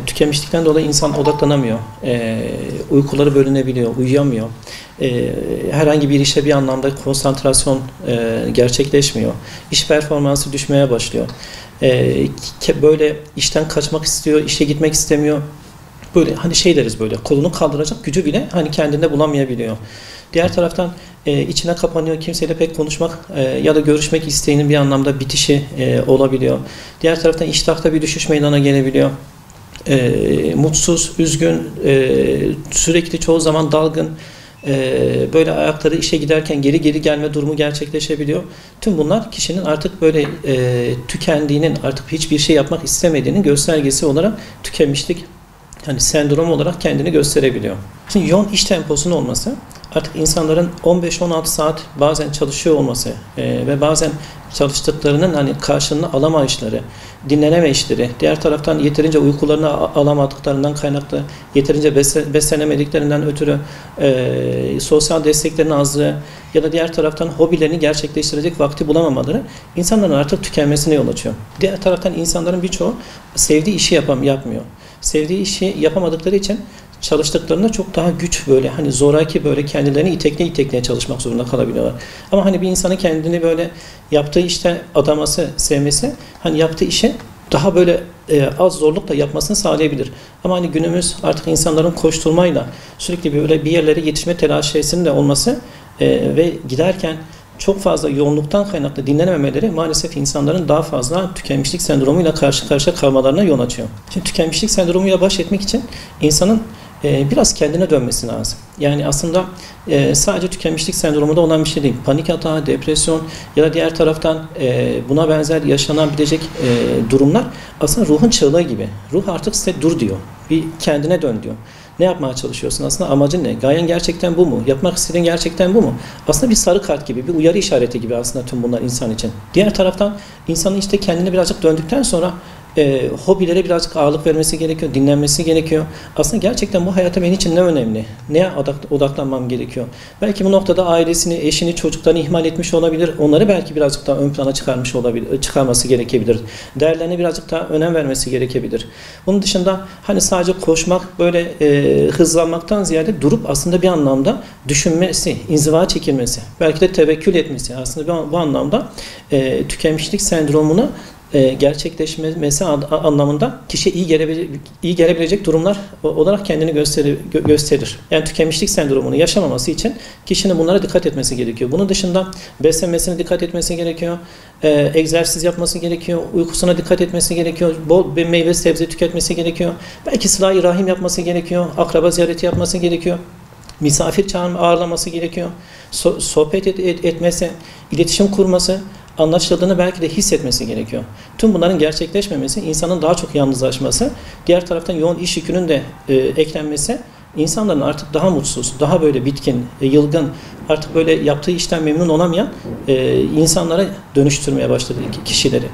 Tükenmişlikten dolayı insan odaklanamıyor. Uykuları bölünebiliyor, uyuyamıyor. Herhangi bir işe bir anlamda konsantrasyon gerçekleşmiyor. İş performansı düşmeye başlıyor. Böyle işten kaçmak istiyor, işe gitmek istemiyor. Böyle hani şey deriz, böyle kolunu kaldıracak gücü bile hani kendinde bulamayabiliyor. Diğer taraftan içine kapanıyor, kimseyle pek konuşmak ya da görüşmek isteğinin bir anlamda bitişi olabiliyor. Diğer taraftan iştahta bir düşüş meydana gelebiliyor. Mutsuz, üzgün, sürekli çoğu zaman dalgın, böyle ayakları işe giderken geri geri gelme durumu gerçekleşebiliyor. Tüm bunlar kişinin artık böyle tükendiğinin, artık hiçbir şey yapmak istemediğinin göstergesi olarak tükenmişlik hani sendrom olarak kendini gösterebiliyor. Şimdi yoğun iş temposunun olması, artık insanların 15-16 saat bazen çalışıyor olması ve bazen çalıştıklarının hani karşılığını alamayışları, dinlenemeyişleri, diğer taraftan yeterince uykularını alamadıklarından kaynaklı, yeterince beslenemediklerinden ötürü sosyal desteklerin azlığı ya da diğer taraftan hobilerini gerçekleştirecek vakti bulamamaları insanların artık tükenmesine yol açıyor. Diğer taraftan insanların birçoğu sevdiği işi yapmıyor. Sevdiği işi yapamadıkları için çalıştıklarında çok daha güç, böyle hani zoraki, böyle kendilerini itekle çalışmak zorunda kalabiliyorlar. Ama hani bir insanın kendini böyle yaptığı işte adaması, sevmesi, hani yaptığı işe daha böyle az zorlukla yapmasını sağlayabilir. Ama hani günümüz artık insanların koşturmayla sürekli böyle bir yerlere yetişme telaşesinin de olması ve giderken çok fazla yoğunluktan kaynaklı dinlenememeleri maalesef insanların daha fazla tükenmişlik sendromuyla karşı karşıya kalmalarına yol açıyor. Şimdi tükenmişlik sendromuyla baş etmek için insanın biraz kendine dönmesi lazım. Yani aslında sadece tükenmişlik sendromunda olan bir şey değil. Panik atağı, depresyon ya da diğer taraftan buna benzer yaşanabilecek durumlar aslında ruhun çığlığı gibi. Ruh artık size dur diyor. Bir kendine dön diyor. Ne yapmaya çalışıyorsun? Aslında amacın ne? Gayen gerçekten bu mu? Yapmak istediğin gerçekten bu mu? Aslında bir sarı kart gibi, bir uyarı işareti gibi aslında tüm bunlar insan için. Diğer taraftan insanın işte kendine birazcık döndükten sonra hobilere birazcık ağırlık vermesi gerekiyor, dinlenmesi gerekiyor. Aslında gerçekten bu hayatta benim için ne önemli? Neye odaklanmam gerekiyor? Belki bu noktada ailesini, eşini, çocuklarını ihmal etmiş olabilir. Onları belki birazcık daha ön plana çıkarması gerekebilir. Değerlerine birazcık daha önem vermesi gerekebilir. Bunun dışında hani sadece koşmak, böyle hızlanmaktan ziyade durup aslında bir anlamda düşünmesi, inzivaya çekilmesi, belki de tevekkül etmesi aslında bu anlamda tükenmişlik sendromunu gerçekleşmesi anlamında kişiye iyi gelebilecek durumlar olarak kendini gösterir. Yani tükenmişlik sendromunu yaşamaması için kişinin bunlara dikkat etmesi gerekiyor. Bunun dışında beslenmesine dikkat etmesi gerekiyor. Egzersiz yapması gerekiyor. Uykusuna dikkat etmesi gerekiyor. Bol bir meyve sebze tüketmesi gerekiyor. Belki sıla-i rahim yapması gerekiyor. Akraba ziyareti yapması gerekiyor. Misafir ağırlaması gerekiyor. Sohbet etmesi, iletişim kurması, anlaşıldığını belki de hissetmesi gerekiyor. Tüm bunların gerçekleşmemesi, insanın daha çok yalnızlaşması, diğer taraftan yoğun iş yükünün de eklenmesi, insanların artık daha mutsuz, daha böyle bitkin, yılgın, artık böyle yaptığı işten memnun olamayan insanlara dönüştürmeye başladı kişileri.